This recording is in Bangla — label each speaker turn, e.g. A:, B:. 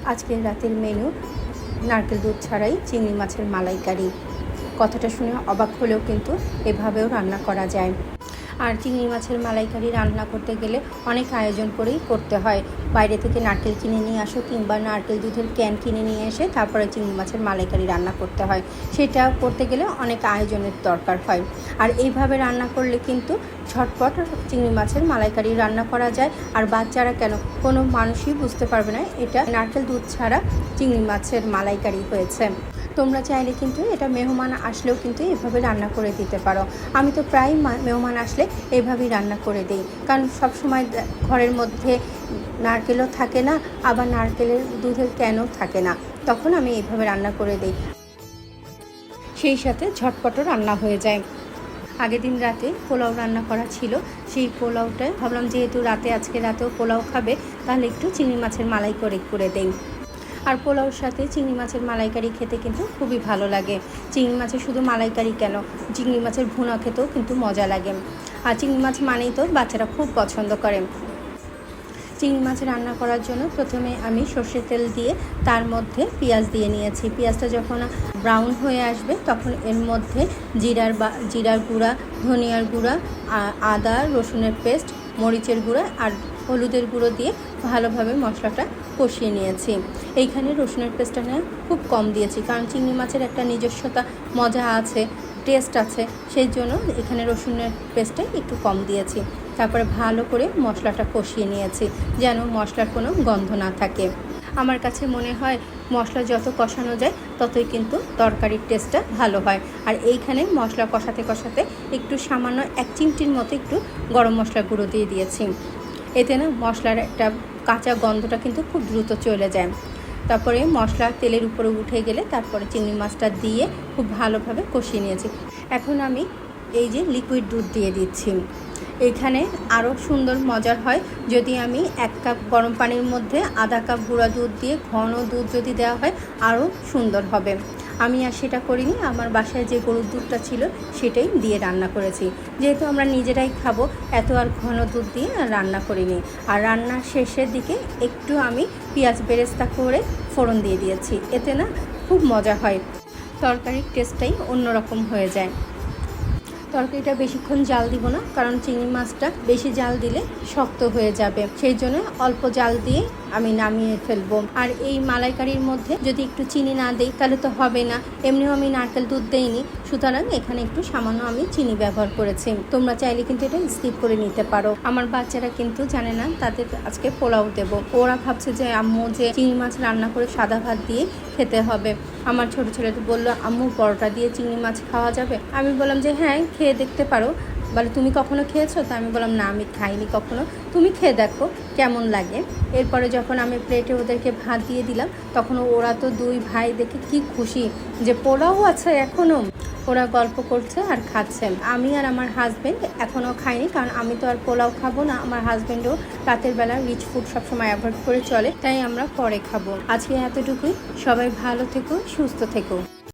A: আজকের রাতের মেনু নারকেল দুধ ছাড়াই চিংড়ি মাছের মালাইকারি। কথাটা শুনে অবাক হলেও কিন্তু এভাবেও রান্না করা যায়। আর চিংড়ি মাছের মালাইকারি রান্না করতে গেলে অনেক আয়োজন করেই করতে হয়। বাইরে থেকে নারকেল কিনে নিয়ে আসো কিংবা নারকেল দুধের ক্যান কিনে নিয়ে এসে তারপরে চিংড়ি মাছের মালাইকারি রান্না করতে হয়। সেটা করতে গেলে অনেক আয়োজনের দরকার হয়। আর এইভাবে রান্না করলে কিন্তু ঝটপট চিংড়ি মাছের মালাইকারি রান্না করা যায়। আর বাচ্চারা কেন কোনো মানুষই বুঝতে পারবে না এটা নারকেল দুধ ছাড়া চিংড়ি মাছের মালাইকারি হয়েছে। তোমরা চাইলে কিন্তু এটা মেহমান আসলেও কিন্তু এভাবে রান্না করে দিতে পারো। আমি তো প্রায় মেহমান আসলে এভাবেই রান্না করে দিই, কারণ সবসময় ঘরের মধ্যে নারকেলও থাকে না, আবার নারকেলের দুধের ক্যানও থাকে না, তখন আমি এইভাবে রান্না করে দিই। সেই সাথে ঝটপটও রান্না হয়ে যায়। আগের দিন রাতে পোলাও রান্না করা ছিল, সেই পোলাওটা ভাবলাম যেহেতু আজকে রাতেও পোলাও খাবে তাহলে একটু চিংড়ি মাছের মালাই করে দেই। আর পোলাওর সাথে চিংড়ি মাছের মালাইকারি খেতে কিন্তু খুবই ভালো লাগে। চিংড়ি মাছের শুধু মালাইকারি কেন, চিংড়ি মাছের ভুনা খেতেও কিন্তু মজা লাগে। আর চিংড়ি মাছ মানেই তো বাচ্চারা খুব পছন্দ করে। চিংড়ি মাছ রান্না করার জন্য প্রথমে আমি সর্ষের তেল দিয়ে তার মধ্যে পেঁয়াজ দিয়ে নিয়েছি। পেঁয়াজটা যখন ব্রাউন হয়ে আসবে তখন এর মধ্যে জিরার গুঁড়া, ধনিয়ার গুঁড়া, আদা রসুনের পেস্ট, মরিচের গুঁড়া আর হলুদের গুঁড়ো দিয়ে ভালোভাবে মশলাটা কষিয়ে নিয়েছি। এইখানে রসুনের পেস্টটা খুব কম দিয়েছি, কারণ চিংড়ি মাছের একটা নিজস্বতা মজা আছে, টেস্ট আছে, সেই জন্য এখানে রসুনের পেস্টটা একটু কম দিয়েছি। তারপরে ভালো করে মশলাটা কষিয়ে নিয়েছি যেন মশলার কোনো গন্ধ না থাকে। আমার কাছে মনে হয় মশলা যত কষানো যায় ততই কিন্তু তরকারির টেস্টটা ভালো হয়। আর এইখানে মশলা কষাতে একটু সামান্য 1 চিমটির মতো একটু গরম মশলা গুঁড়ো দিয়ে দিয়েছি। এতে না মশলার একটা কাঁচা গন্ধটা কিন্তু খুব দ্রুত চলে যায়। তারপরে মশলা তেলের উপরে উঠে গেলে তারপরে চিংড়ি মাছটা দিয়ে খুব ভালোভাবে কষিয়ে নিয়েছি। এখন আমি এই যে লিকুইড দুধ দিয়ে দিচ্ছি। এখানে আরও সুন্দর মজার হয় যদি আমি 1 কাপ গরম পানির মধ্যে আধা কাপ গুঁড়া দুধ দিয়ে ঘন দুধ যদি দেওয়া হয় আরও সুন্দর হবে। আমি আর সেটা করিনি, আমার বাসায় যে গরুর দুধটা ছিল সেটাই দিয়ে রান্না করেছি। যেহেতু আমরা নিজেরাই খাবো, এত আর ঘন দুধ দিয়ে রান্না করিনি। আর রান্নার শেষের দিকে একটু আমি পেঁয়াজ বেরেস্তা করে ফোড়ন দিয়ে দিয়েছি। এতে না খুব মজা হয়, তরকারির টেস্টটাই অন্যরকম হয়ে যায়। তরকারিটা বেশিক্ষণ জাল দিব না, কারণ চিংড়ি মাছটা বেশি জাল দিলে শক্ত হয়ে যাবে, সেই জন্য অল্প জাল দিয়ে আমি নামিয়ে ফেলবো। আর এই মালাইকারির মধ্যে যদি একটু চিনি না দিই তাহলে তো হবে না, এমনিও আমি নারকেল দুধ দেইনি, সুতরাং এখানে একটু সামান্য আমি চিনি ব্যবহার করেছি। তোমরা চাইলে কিন্তু এটা স্কিপ করে নিতে পারো। আমার বাচ্চারা কিন্তু জানে না তাদের আজকে পোলাও দেবো, ওরা ভাবছে যে আম্মু যে চিংড়ি মাছ রান্না করে সাদা ভাত দিয়ে খেতে হবে। আমার ছোট ছেলে তো বললো আম্মু পরোটা দিয়ে চিংড়ি মাছ খাওয়া যাবে। আমি বললাম যে হ্যাঁ খেয়ে দেখতে পারো। বলে তুমি কখনো খেয়েছো? তা আমি বললাম না, আমি খাইনি কখনো, তুমি খেয়ে দেখো কেমন লাগে। এরপরে যখন আমি প্লেটে ওদেরকে ভাত দিয়ে দিলাম তখন ওরা তো 2 ভাই দেখে কি খুশি যে পোলাও আছে এখনও। ওরা গল্প করছে আর খাচ্ছে। আমি আর আমার হাজব্যান্ড এখনও খাইনি, কারণ আমি তো আর পোলাও খাবো না। আমার হাজব্যান্ডও রাতের বেলা রিচ ফুড সবসময় অ্যাভয়েড করে চলে, তাই আমরা পরে খাবো। আজকে এতটুকুই। সবাই ভালো থেকো, সুস্থ থেকো।